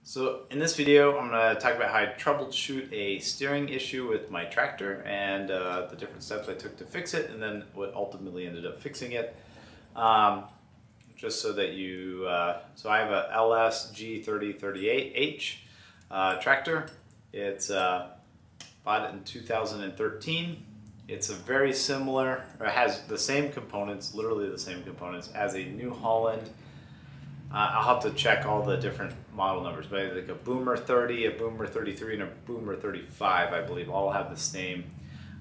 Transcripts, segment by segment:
So in this video, I'm going to talk about how I troubleshoot a steering issue with my tractor and the different steps I took to fix it, and then what ultimately ended up fixing it. Just so that you, so I have a LS G3038H tractor. It's bought it in 2013. It's a very similar, or it has the same components, literally the same components as a New Holland. I'll have to check all the different model numbers, but like a Boomer 30, a Boomer 33, and a Boomer 35, I believe, all have the same,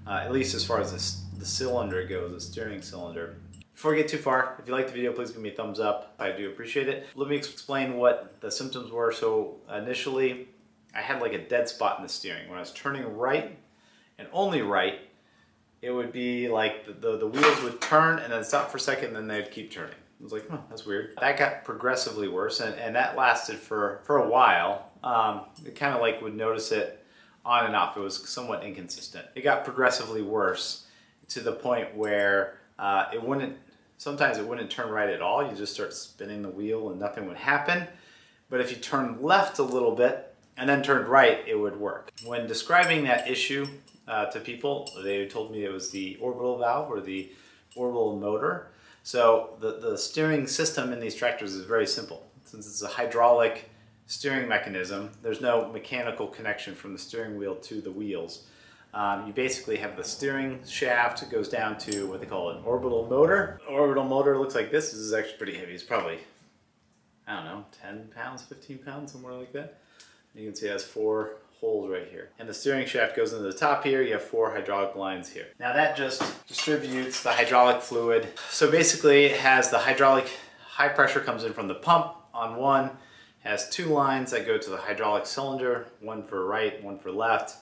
at least as far as the cylinder goes, the steering cylinder. Before we get too far, if you like the video, please give me a thumbs up. I do appreciate it. Let me explain what the symptoms were. So initially, I had like a dead spot in the steering. When I was turning right, and only right, it would be like the wheels would turn and then stop for a second, and then they'd keep turning. I was like, oh, that's weird. That got progressively worse, and that lasted for a while. It kind of like would notice it on and off. It was somewhat inconsistent. It got progressively worse to the point where sometimes it wouldn't turn right at all. You just start spinning the wheel and nothing would happen. But if you turned left a little bit and then turned right, it would work. When describing that issue to people, they told me it was the orbital valve or the orbital motor. So the steering system in these tractors is very simple. Since it's a hydraulic steering mechanism, there's no mechanical connection from the steering wheel to the wheels. You basically have the steering shaft. It goes down to what they call an orbital motor. An orbital motor looks like this. This is actually pretty heavy. It's probably, I don't know, 10 pounds, 15 pounds, somewhere like that. You can see it has 4 holes right here. And the steering shaft goes into the top here. You have 4 hydraulic lines here. Now that just distributes the hydraulic fluid. So basically it has the hydraulic, high pressure comes in from the pump on one, has 2 lines that go to the hydraulic cylinder, one for right, one for left.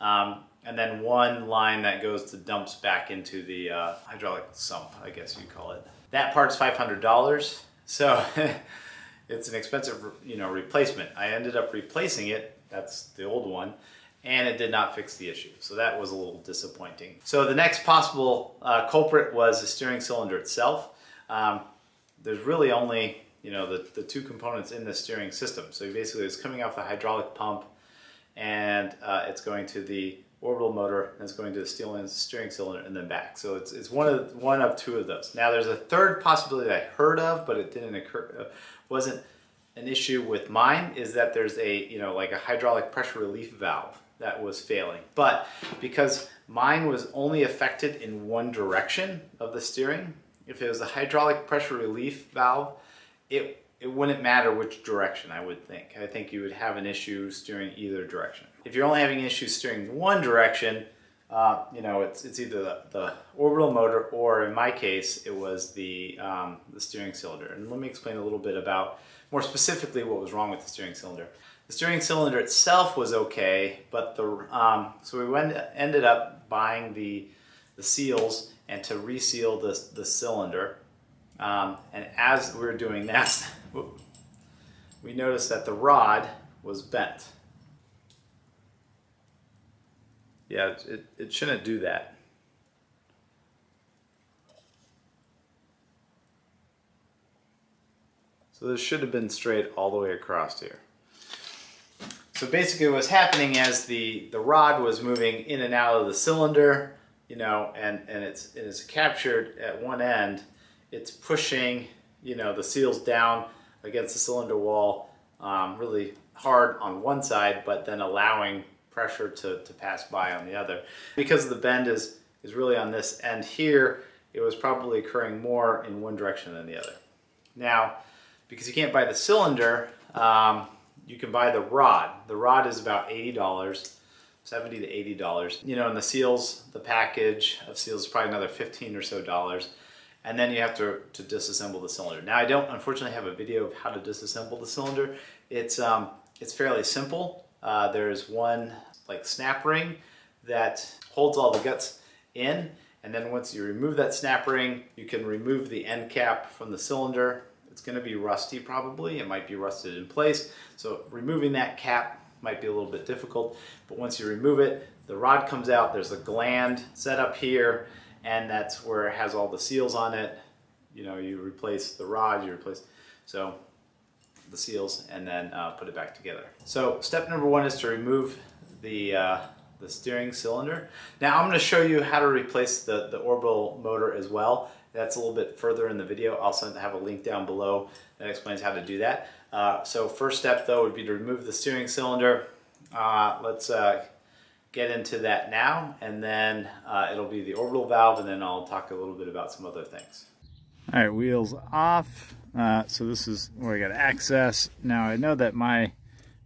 And then 1 line that goes to dumps back into the hydraulic sump, I guess you'd call it. That part's $500, so it's an expensive, replacement. I ended up replacing it, that's the old one, and it did not fix the issue. So that was a little disappointing. So the next possible culprit was the steering cylinder itself. There's really only, the 2 components in the steering system. So basically it's coming off the hydraulic pump, and it's going to the orbital motor, and it's going to the steering cylinder and then back. So it's one of 2 of those. Now there's a third possibility that I heard of, but it didn't occur, wasn't an issue with mine, is that there's a, like a hydraulic pressure relief valve that was failing. But because mine was only affected in one direction of the steering, if it was a hydraulic pressure relief valve, it wouldn't matter which direction, I would think. I think you would have an issue steering either direction. If you're only having issues steering one direction, it's either the orbital motor, or in my case, it was the steering cylinder. And let me explain a little bit about, more specifically, what was wrong with the steering cylinder. The steering cylinder itself was okay, but so we ended up buying the seals and to reseal the cylinder. And as we were doing that, we noticed that the rod was bent. Yeah, it shouldn't do that. So this should have been straight all the way across here. So basically what's happening as the rod was moving in and out of the cylinder, and it's captured at one end, it's pushing, the seals down against the cylinder wall really hard on one side, but then allowing pressure to pass by on the other. Because the bend is really on this end here, it was probably occurring more in one direction than the other. Now, because you can't buy the cylinder, you can buy the rod. The rod is about $80, $70 to $80. And the seals, the package of seals is probably another $15 or so. And then you have to disassemble the cylinder. Now I don't unfortunately have a video of how to disassemble the cylinder. It's fairly simple. There's one like snap ring that holds all the guts in, and then once you remove that snap ring, you can remove the end cap from the cylinder. It's going to be rusty probably. It might be rusted in place. So removing that cap might be a little bit difficult, but once you remove it, the rod comes out. There's a gland set up here, and that's where it has all the seals on it. You replace the rod, so the seals, and then put it back together. So step number one is to remove the steering cylinder. Now I'm going to show you how to replace the orbital motor as well. That's a little bit further in the video. I'll also have a link down below that explains how to do that. So first step though would be to remove the steering cylinder. Let's get into that now, and then it'll be the orbital valve, and then I'll talk a little bit about some other things. All right, wheels off. So this is where I got access. Now I know that my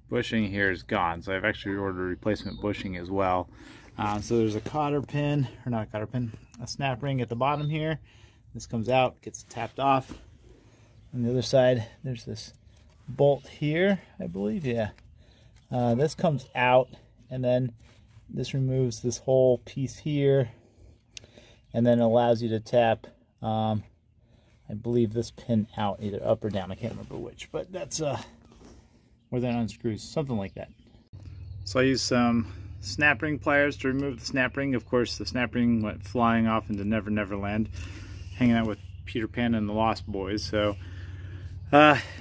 bushing here is gone, so I've actually ordered replacement bushing as well. So there's a cotter pin, or not a cotter pin, a snap ring at the bottom here. This comes out, gets tapped off. On the other side, there's this bolt here, I believe, yeah. This comes out, and then this removes this whole piece here, and then allows you to tap, I believe, this pin out, either up or down. I can't remember which, but that's where that unscrews, something like that. So I used some snap ring pliers to remove the snap ring. Of course, the snap ring went flying off into Never Never Land, hanging out with Peter Pan and the Lost Boys. So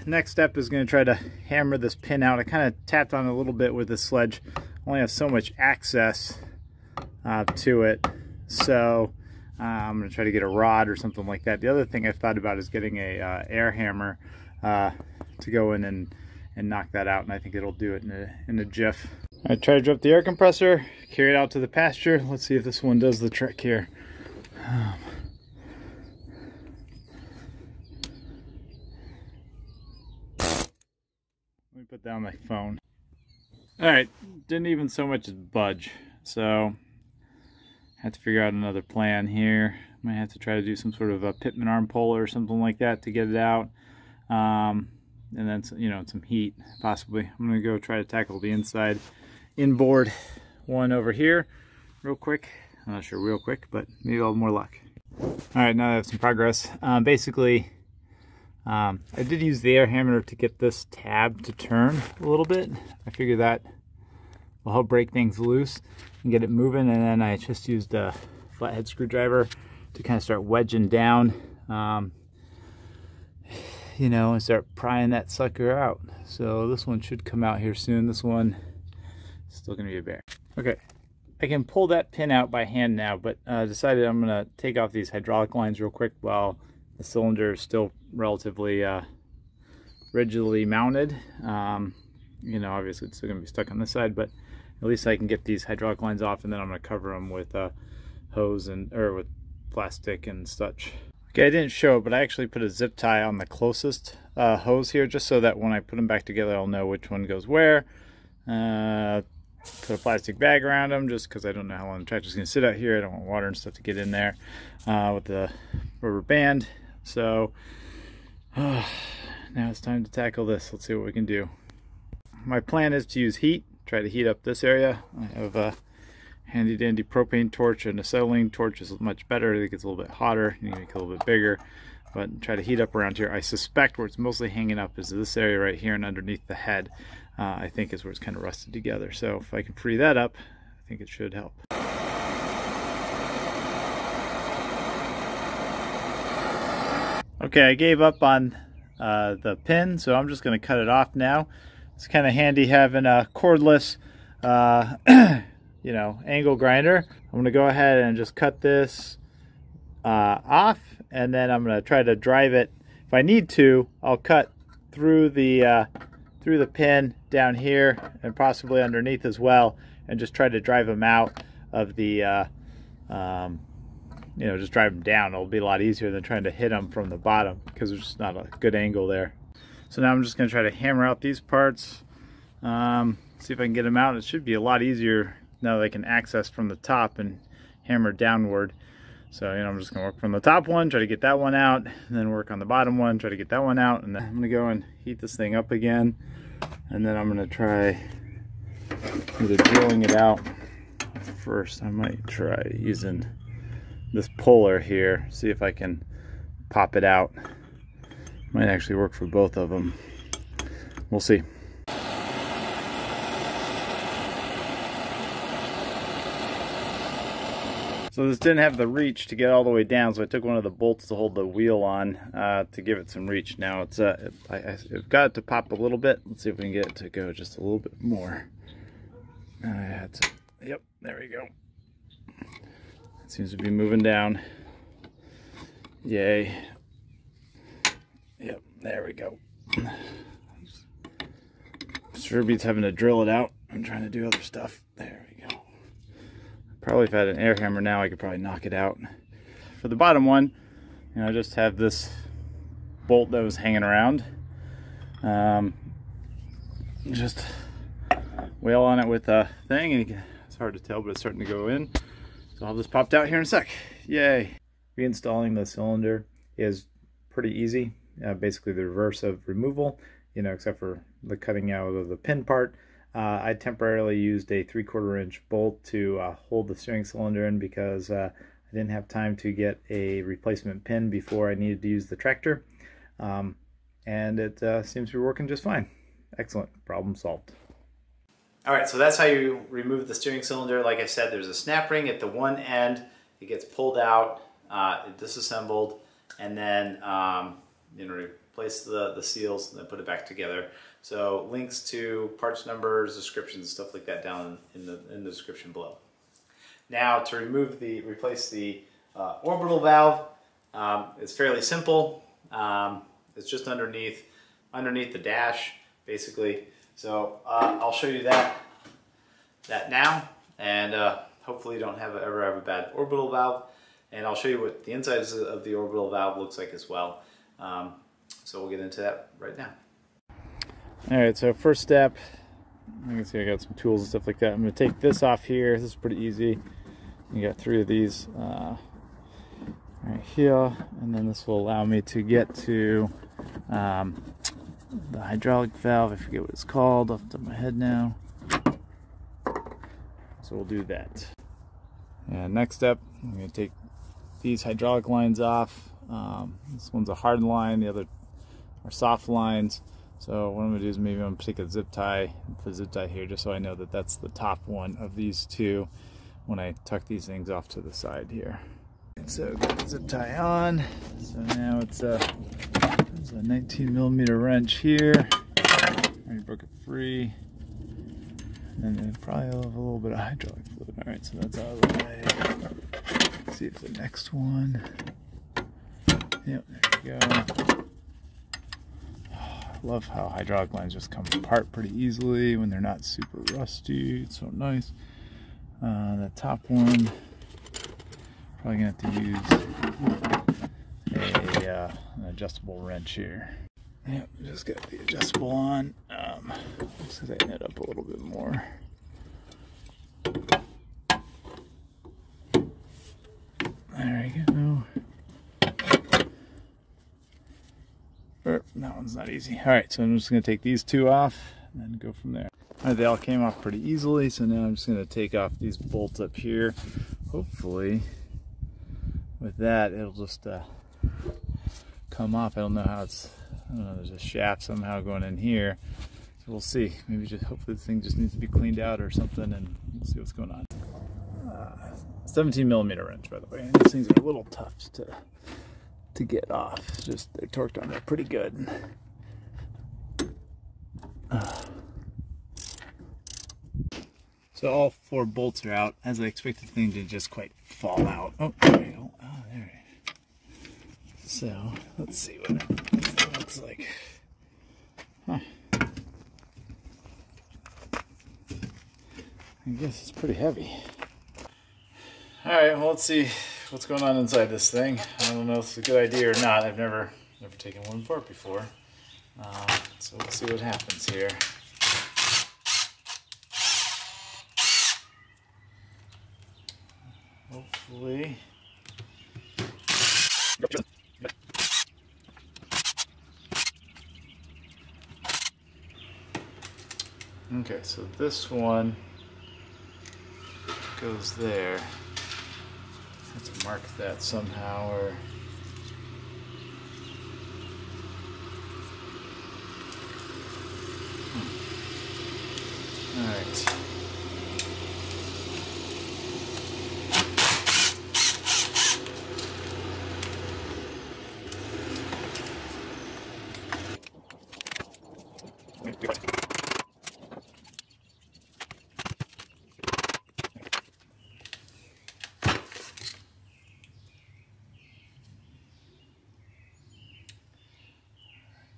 next step is going to try to hammer this pin out. I kind of tapped on it a little bit with the sledge. I only have so much access to it, so I'm going to try to get a rod or something like that. The other thing I've thought about is getting a air hammer to go in and knock that out, and I think it'll do it in a jiff. I try to drop the air compressor, carry it out to the pasture. Let's see if this one does the trick here. Let me put down my phone. Alright, didn't even so much as budge, so I have to figure out another plan here. Might have to try to do some sort of a pitman arm puller or something like that to get it out. And then, you know, some heat, possibly. I'm going to go try to tackle the inside inboard one over here real quick. I'm not sure real quick, but maybe I'll have more luck. Alright, now I have some progress. Basically, I did use the air hammer to get this tab to turn a little bit. I figured that will help break things loose and get it moving, and then I just used a flathead screwdriver to kind of start wedging down, you know, and start prying that sucker out. So this one should come out here soon. This one is still going to be a bear. Okay, I can pull that pin out by hand now, but decided I'm going to take off these hydraulic lines real quick while the cylinder is still relatively rigidly mounted. You know, obviously it's still going to be stuck on this side, but at least I can get these hydraulic lines off, and then I'm going to cover them with hose or with plastic and such. Okay, I didn't show it, but I actually put a zip tie on the closest hose here, just so that when I put them back together, I'll know which one goes where. Put a plastic bag around them, just because I don't know how long the tractor's going to sit out here. I don't want water and stuff to get in there with the rubber band. So now it's time to tackle this. Let's see what we can do. My plan is to use heat, try to heat up this area. I have a handy dandy propane torch, and acetylene torch is much better. I think it's a little bit hotter, you can make it a little bit bigger, but try to heat up around here. I suspect where it's mostly hanging up is this area right here, and underneath the head I think is where it's kind of rusted together. So if I can free that up, I think it should help. Okay, I gave up on the pin, so I'm just going to cut it off now. It's kind of handy having a cordless you know, angle grinder. I'm going to go ahead and just cut this off, and then I'm going to try to drive it. If I need to, I'll cut through the pin down here and possibly underneath as well, and just try to drive them out of the you know, just drive them down. It'll be a lot easier than trying to hit them from the bottom, because there's just not a good angle there. So now I'm just going to try to hammer out these parts, see if I can get them out. It should be a lot easier now that I can access from the top and hammer downward. So, you know, I'm just going to work from the top one, try to get that one out, and then work on the bottom one, try to get that one out, and then I'm going to go and heat this thing up again, and then I'm going to try either drilling it out first. I might try using this puller here, see if I can pop it out. Might actually work for both of them. We'll see. So this didn't have the reach to get all the way down, so I took one of the bolts to hold the wheel on to give it some reach. Now it's I've got it to pop a little bit. Let's see if we can get it to go just a little bit more. I had to, yep, there we go. It seems to be moving down. Yay. Yep, there we go. Sure beats having to drill it out. I'm trying to do other stuff. There we go. Probably if I had an air hammer now, I could probably knock it out. For the bottom one, you know, I just have this bolt that was hanging around. Just whale on it with a thing, and it's hard to tell, but it's starting to go in. So I'll just pop it out here in a sec. Yay! Reinstalling the cylinder is pretty easy. Basically the reverse of removal, you know, except for the cutting out of the pin part. I temporarily used a 3/4 inch bolt to hold the steering cylinder in because I didn't have time to get a replacement pin before I needed to use the tractor. And it seems to be working just fine. Excellent, problem solved. All right, so that's how you remove the steering cylinder. Like I said, there's a snap ring at the one end. It gets pulled out, disassembled, and then you know, replace the seals and then put it back together. So links to parts numbers, descriptions, stuff like that down in the description below. Now to replace the orbital valve, it's fairly simple. It's just underneath the dash, basically. So I'll show you that now, and hopefully you don't ever have a bad orbital valve. And I'll show you what the inside of the orbital valve looks like as well. So we'll get into that right now. Alright, so first step, you can see I got some tools and stuff like that. I'm going to take this off here. This is pretty easy. You got 3 of these right here, and then this will allow me to get to the hydraulic valve. I forget what it's called off the top of my head now. So we'll do that. And next step, I'm going to take these hydraulic lines off. This one's a hard line, the other are soft lines. So what I'm going to do is maybe I'm going to take a zip tie and put a zip tie here just so I know that that's the top one of these two when I tuck these things off to the side here. And so got the zip tie on. So now it's there's a 19mm wrench here. Already broke it free. And then probably have a little bit of hydraulic fluid. Alright, so that's out of the way. Let's see if the next one. Yep, there we go. I love how hydraulic lines just come apart pretty easily when they're not super rusty. It's so nice. The top one, probably gonna have to use an adjustable wrench here. Yep, just got the adjustable on. Let's tighten it up a little bit more. There we go. That one's not easy. Alright, so I'm just going to take these two off and then go from there. Alright, they all came off pretty easily, so now I'm just going to take off these bolts up here. Hopefully, with that, it'll just come off. I don't know how it's, I don't know, there's a shaft somehow going in here. So we'll see. Maybe just hopefully this thing just needs to be cleaned out or something, and we'll see what's going on. 17mm wrench, by the way. And these things are a little tough to get off. It's just they're torqued on there pretty good. So all 4 bolts are out, as I expected the thing to just quite fall out. Oh, there we go. Oh, there we go. So let's see what it looks like. Huh. I guess it's pretty heavy. Alright, well, let's see what's going on inside this thing. I don't know if it's a good idea or not. I've never taken one apart before. So we'll see what happens here. Hopefully. Okay, so this one goes there. I have to mark that somehow, or all right.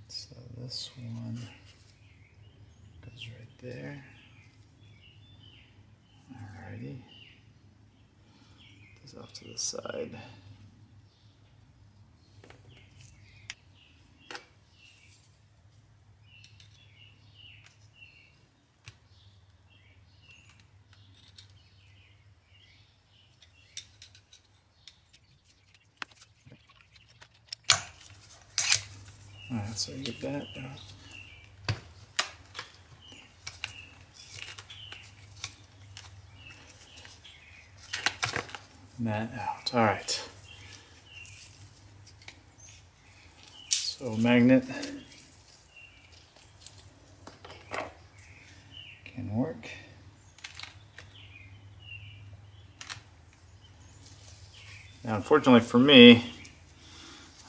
So this one goes right there. Alrighty. Put this off to the side. Alright, so get that out. That out. Alright. So magnet can work. Now unfortunately for me,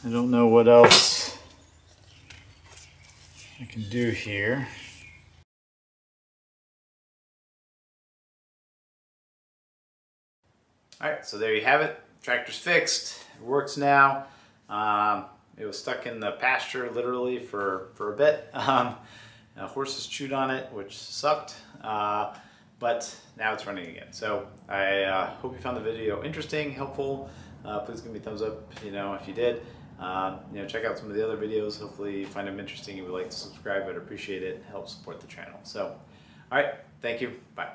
I don't know what else I can do here. Alright, so there you have it. Tractor's fixed. It works now. It was stuck in the pasture literally for a bit. Horses chewed on it, which sucked. But now it's running again. So I hope you found the video interesting, helpful. Please give me a thumbs up, if you did. Check out some of the other videos. Hopefully you find them interesting. If you would like to subscribe, I'd appreciate it. Help support the channel. So, all right, thank you. Bye.